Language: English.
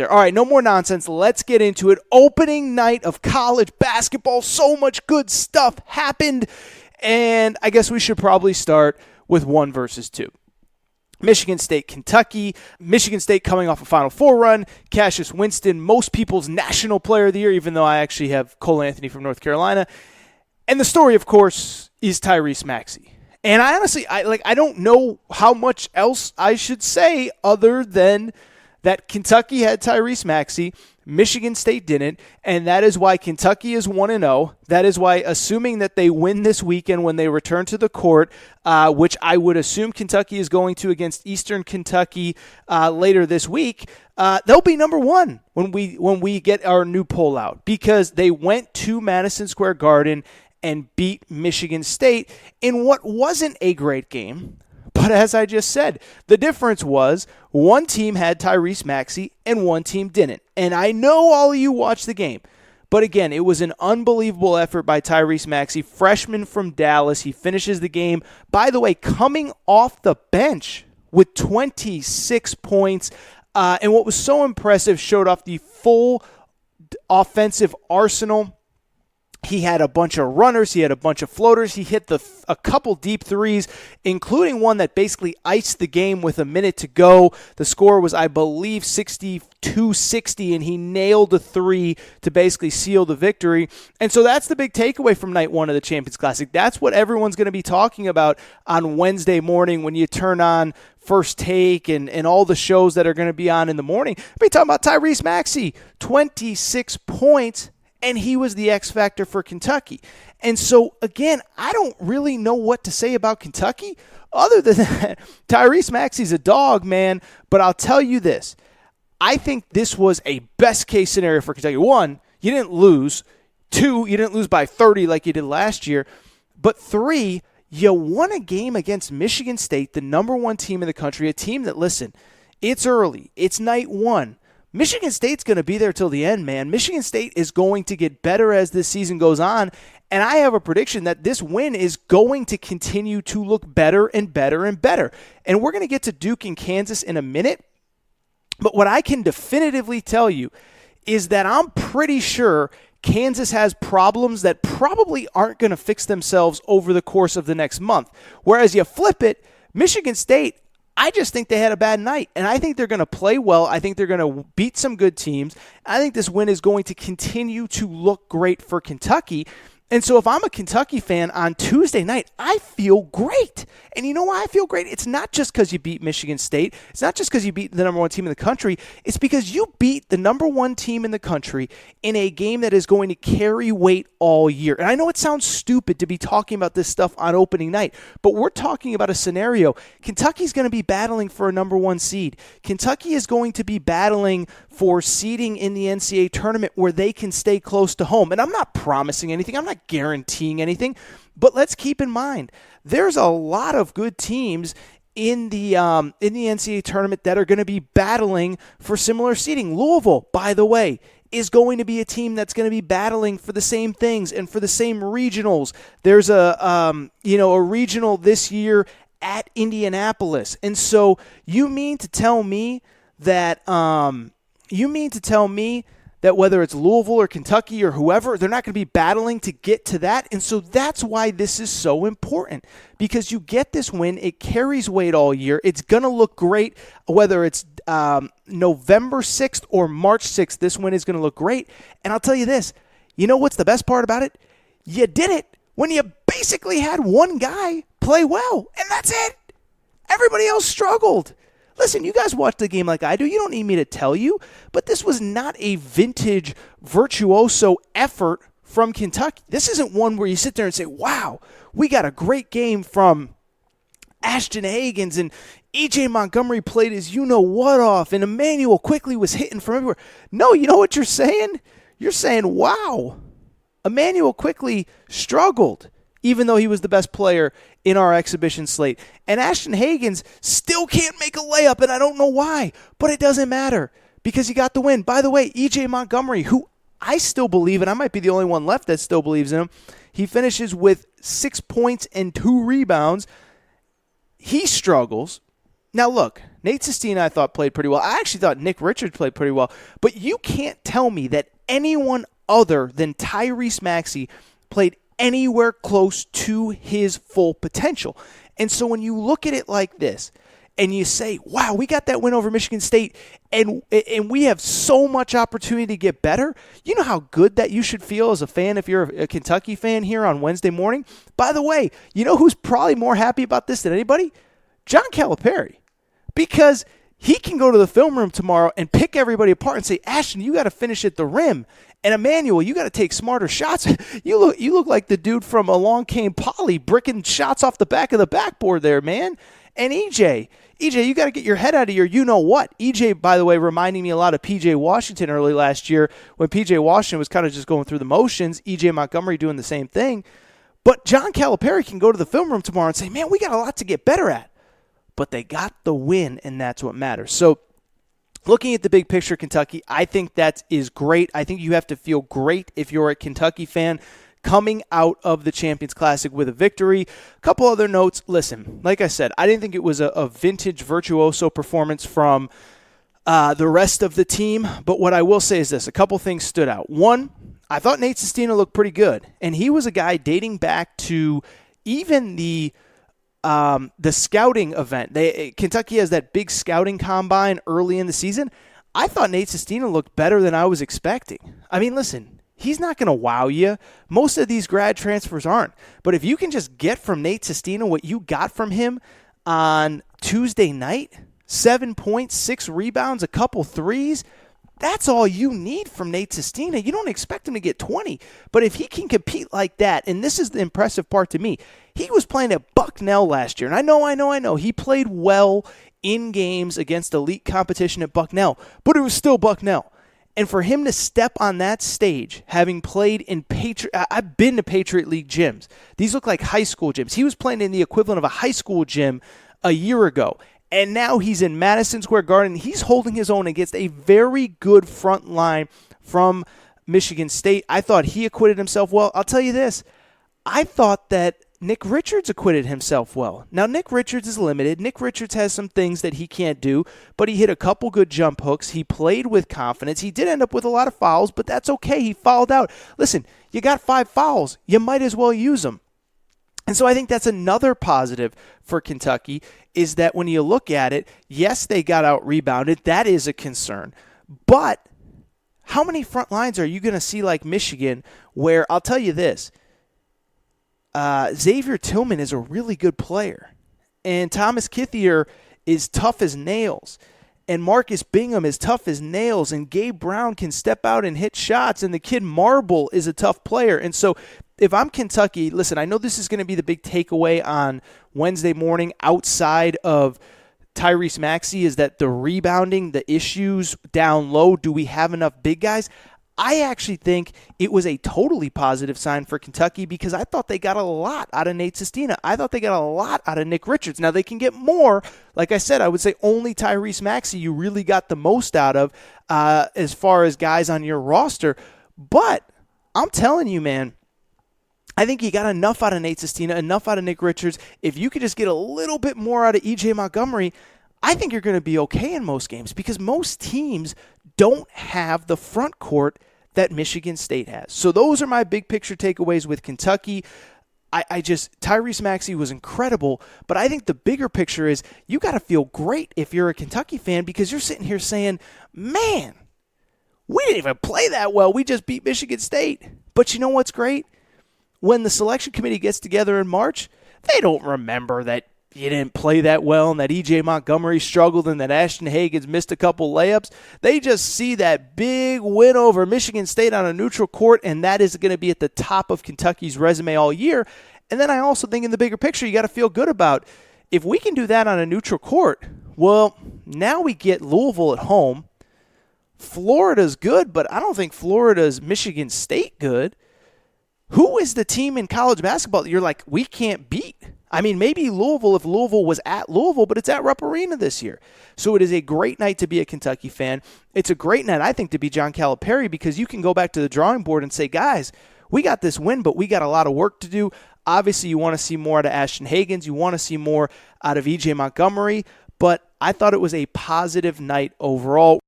All right, no more nonsense. Let's get into it. Opening night of college basketball. So much good stuff happened. And I guess we should probably start with 1 versus 2. Michigan State, Kentucky. Michigan State coming off a Final Four run. Cassius Winston, most people's National Player of the Year, even though I actually have Cole Anthony from North Carolina. And the story, of course, is Tyrese Maxey. And I honestly, I don't know how much else I should say other than that Kentucky had Tyrese Maxey, Michigan State didn't, and that is why Kentucky is 1-0. That is why, assuming that they win this weekend when they return to the court, which I would assume Kentucky is going to against Eastern Kentucky later this week, they'll be number 1 when we get our new poll out, because they went to Madison Square Garden and beat Michigan State in what wasn't a great game. But as I just said, the difference was one team had Tyrese Maxey and one team didn't. And I know all of you watched the game. But again, it was an unbelievable effort by Tyrese Maxey, freshman from Dallas. He finishes the game, by the way, coming off the bench with 26 points. And what was so impressive, showed off the full offensive arsenal. He had a bunch of runners. He had a bunch of floaters. He hit a couple deep threes, including one that basically iced the game with a minute to go. The score was, I believe, 62-60, and he nailed a three to basically seal the victory. And so that's the big takeaway from night 1 of the Champions Classic. That's what everyone's going to be talking about on Wednesday morning when you turn on First Take and all the shows that are going to be on in the morning. We'll be talking about Tyrese Maxey, 26 points. And he was the X factor for Kentucky. And so, again, I don't really know what to say about Kentucky other than that. Tyrese Maxey's a dog, man. But I'll tell you this. I think this was a best-case scenario for Kentucky. 1, you didn't lose. 2, you didn't lose by 30 like you did last year. But 3, you won a game against Michigan State, the number 1 team in the country, a team that, listen, it's early. It's night 1. Michigan State's going to be there till the end, man. Michigan State is going to get better as this season goes on, and I have a prediction that this win is going to continue to look better and better and better. And we're going to get to Duke and Kansas in a minute, but what I can definitively tell you is that I'm pretty sure Kansas has problems that probably aren't going to fix themselves over the course of the next month. Whereas you flip it, Michigan State, I just think they had a bad night, and I think they're going to play well. I think they're going to beat some good teams. I think this win is going to continue to look great for Kentucky. And so if I'm a Kentucky fan on Tuesday night, I feel great. And you know why I feel great? It's not just because you beat Michigan State. It's not just because you beat the number 1 team in the country. It's because you beat the number 1 team in the country in a game that is going to carry weight all year. And I know it sounds stupid to be talking about this stuff on opening night, but we're talking about a scenario. Kentucky's going to be battling for a number 1 seed. Kentucky is going to be battling for seeding in the NCAA tournament where they can stay close to home. And I'm not promising anything. I'm not guaranteeing anything. But let's keep in mind, there's a lot of good teams in the NCAA tournament that are going to be battling for similar seeding. Louisville, by the way, is going to be a team that's going to be battling for the same things and for the same regionals. There's a regional this year at Indianapolis. And so you mean to tell me that whether it's Louisville or Kentucky or whoever, they're not going to be battling to get to that. And so that's why this is so important, because you get this win. It carries weight all year. It's going to look great, whether it's November 6th or March 6th. This win is going to look great. And I'll tell you this, you know what's the best part about it? You did it when you basically had one guy play well, and that's it. Everybody else struggled. Listen, you guys watch the game like I do. You don't need me to tell you. But this was not a vintage virtuoso effort from Kentucky. This isn't one where you sit there and say, wow, we got a great game from Ashton Hagans, and E.J. Montgomery played his you-know-what off, and Emmanuel quickly was hitting from everywhere. No, you know what you're saying? You're saying, wow, Emmanuel quickly struggled, even though he was the best player in our exhibition slate. And Ashton Hagans still can't make a layup, and I don't know why, but it doesn't matter because he got the win. By the way, E.J. Montgomery, who I still believe, and I might be the only one left that still believes in him, he finishes with 6 points and 2 rebounds. He struggles. Now, look, Nate Sistina, I thought, played pretty well. I actually thought Nick Richards played pretty well. But you can't tell me that anyone other than Tyrese Maxey played anywhere close to his full potential. And so when you look at it like this, and you say, wow, we got that win over Michigan State, and we have so much opportunity to get better. You know how good that you should feel as a fan if you're a Kentucky fan here on Wednesday morning? By the way, you know who's probably more happy about this than anybody? John Calipari. Because he can go to the film room tomorrow and pick everybody apart and say, Ashton, you got to finish at the rim. And Emmanuel, you got to take smarter shots. You look like the dude from Along Came Polly, bricking shots off the back of the backboard there, man. And EJ, you got to get your head out of your you-know-what. EJ, by the way, reminding me a lot of P.J. Washington early last year when P.J. Washington was kind of just going through the motions. EJ Montgomery doing the same thing. But John Calipari can go to the film room tomorrow and say, man, we got a lot to get better at. But they got the win, and that's what matters. So looking at the big picture, Kentucky, I think that is great. I think you have to feel great if you're a Kentucky fan coming out of the Champions Classic with a victory. A couple other notes. Listen, like I said, I didn't think it was a vintage virtuoso performance from the rest of the team. But what I will say is this. A couple things stood out. One, I thought Nate Sistina looked pretty good. And he was a guy dating back to even the scouting event. Kentucky has that big scouting combine early in the season. I thought Nate Sistina looked better than I was expecting. I mean, listen, he's not going to wow you. Most of these grad transfers aren't. But if you can just get from Nate Sistina what you got from him on Tuesday night, 7 points, 6 rebounds, a couple threes, that's all you need from Nate Sistina. You don't expect him to get 20. But if he can compete like that, and this is the impressive part to me, he was playing at Bucknell last year. And I know. He played well in games against elite competition at Bucknell, but it was still Bucknell. And for him to step on that stage, having played in I've been to Patriot League gyms. These look like high school gyms. He was playing in the equivalent of a high school gym a year ago. And now he's in Madison Square Garden. He's holding his own against a very good front line from Michigan State. I thought he acquitted himself well. I'll tell you this. I thought that Nick Richards acquitted himself well. Now, Nick Richards is limited. Nick Richards has some things that he can't do, but he hit a couple good jump hooks. He played with confidence. He did end up with a lot of fouls, but that's okay. He fouled out. Listen, you got 5 fouls. You might as well use them. And so I think that's another positive for Kentucky is that when you look at it, yes, they got out-rebounded. That is a concern. But how many front lines are you going to see like Michigan where, I'll tell you this, Xavier Tillman is a really good player. And Thomas Kithier is tough as nails. And Marcus Bingham is tough as nails. And Gabe Brown can step out and hit shots. And the kid Marble is a tough player. And so if I'm Kentucky, listen, I know this is going to be the big takeaway on Wednesday morning outside of Tyrese Maxey is that the rebounding, the issues down low, do we have enough big guys? I actually think it was a totally positive sign for Kentucky because I thought they got a lot out of Nate Sistina. I thought they got a lot out of Nick Richards. Now, they can get more. Like I said, I would say only Tyrese Maxey you really got the most out of as far as guys on your roster. But I'm telling you, man, I think you got enough out of Nate Sistina, enough out of Nick Richards. If you could just get a little bit more out of EJ Montgomery, I think you're going to be okay in most games because most teams don't have the front court that Michigan State has. So those are my big picture takeaways with Kentucky. Tyrese Maxey was incredible, but I think the bigger picture is you got to feel great if you're a Kentucky fan because you're sitting here saying, man, we didn't even play that well. We just beat Michigan State. But you know what's great? When the selection committee gets together in March, they don't remember that you didn't play that well and that E.J. Montgomery struggled and that Ashton Hagans missed a couple layups. They just see that big win over Michigan State on a neutral court, and that is going to be at the top of Kentucky's resume all year. And then I also think in the bigger picture, you got to feel good about if we can do that on a neutral court, well, now we get Louisville at home. Florida's good, but I don't think Florida's Michigan State good. Who is the team in college basketball that you're like, we can't beat? I mean, maybe Louisville if Louisville was at Louisville, but it's at Rupp Arena this year. So it is a great night to be a Kentucky fan. It's a great night, I think, to be John Calipari because you can go back to the drawing board and say, guys, we got this win, but we got a lot of work to do. Obviously, you want to see more out of Ashton Hagans. You want to see more out of E.J. Montgomery. but I thought it was a positive night overall.